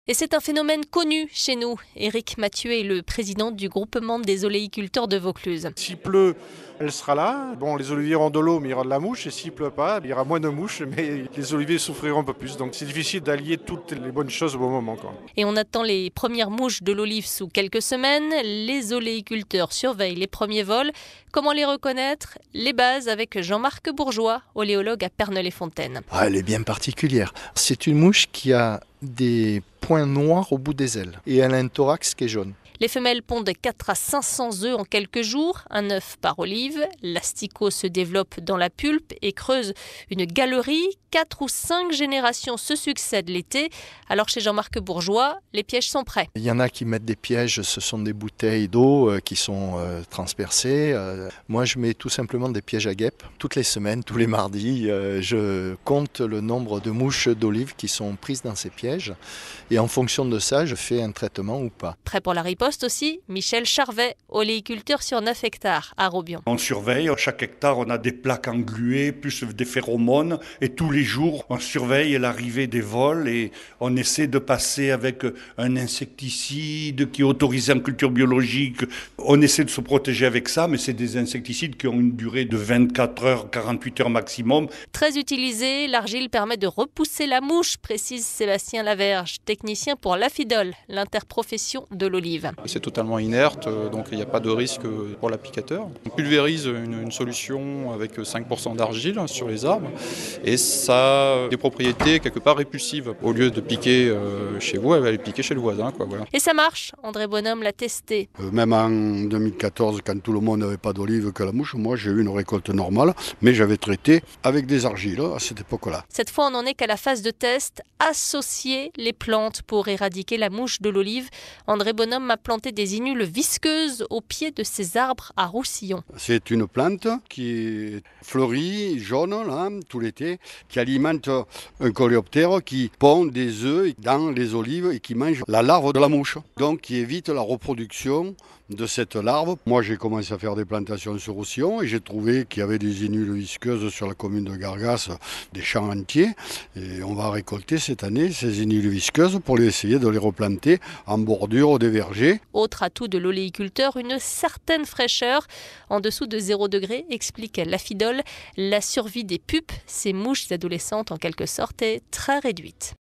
Et c'est un phénomène connu chez nous. Éric Mathieu est le président du groupement des oléiculteurs de Vaucluse. S'il pleut, elle sera là. Bon, les oliviers auront de l'eau, mais il y aura de la mouche. Et s'il pleut pas, il y aura moins de mouches, mais les oliviers souffriront un peu plus. Donc c'est difficile d'allier toutes les bonnes choses au bon moment, quoi. Et on attend les premières mouches de l'olive sous quelques semaines. Les oléiculteurs surveillent les premiers vols. Comment les reconnaître? Les bases avec Jean-Marc Bourgeois, oléologue à Pernel-les-Fontaines. Elle est bien particulière. C'est une mouche qui a des points noirs au bout des ailes et elle a un thorax qui est jaune. Les femelles pondent 4 à 500 œufs en quelques jours, un œuf par olive. L'asticot se développe dans la pulpe et creuse une galerie. 4 ou 5 générations se succèdent l'été. Alors chez Jean-Marc Bourgeois, les pièges sont prêts. Il y en a qui mettent des pièges, ce sont des bouteilles d'eau qui sont transpercées. Moi je mets tout simplement des pièges à guêpes. Toutes les semaines, tous les mardis, je compte le nombre de mouches d'olive qui sont prises dans ces pièges. Et en fonction de ça, je fais un traitement ou pas. Prêt pour la riposte aussi, Michel Charvet, oléiculteur sur 9 hectares à Robion. On surveille, chaque hectare on a des plaques engluées, plus des phéromones, et tous les jours on surveille l'arrivée des vols et on essaie de passer avec un insecticide qui est autorisé en culture biologique. On essaie de se protéger avec ça, mais c'est des insecticides qui ont une durée de 24 heures, 48 heures maximum. Très utilisé, l'argile permet de repousser la mouche, précise Sébastien Laverge, technicien pour l'Afidol, l'interprofession de l'olive. C'est totalement inerte, donc il n'y a pas de risque pour l'applicateur. On pulvérise une solution avec 5% d'argile sur les arbres et ça a des propriétés quelque part répulsives. Au lieu de piquer chez vous, elle va aller piquer chez le voisin, quoi, voilà. Et ça marche, André Bonhomme l'a testé. Même en 2014, quand tout le monde n'avait pas d'olive que la mouche, moi j'ai eu une récolte normale, mais j'avais traité avec des argiles à cette époque-là. Cette fois, on n'en est qu'à la phase de test, associer les plantes pour éradiquer la mouche de l'olive. André Bonhomme a planté des innules visqueuses au pied de ces arbres à Roussillon. C'est une plante qui fleurit jaune là, tout l'été, qui alimente un coléoptère qui pond des œufs dans les olives et qui mange la larve de la mouche. Donc qui évite la reproduction de cette larve. Moi j'ai commencé à faire des plantations sur Roussillon et j'ai trouvé qu'il y avait des innules visqueuses sur la commune de Gargas, des champs entiers. Et on va récolter cette année ces innules visqueuses pour essayer de les replanter en bordure des vergers. Autre atout de l'oléiculteur, une certaine fraîcheur. En dessous de 0 degré, explique l'Afidol, la survie des pupes, ces mouches adolescentes en quelque sorte, est très réduite.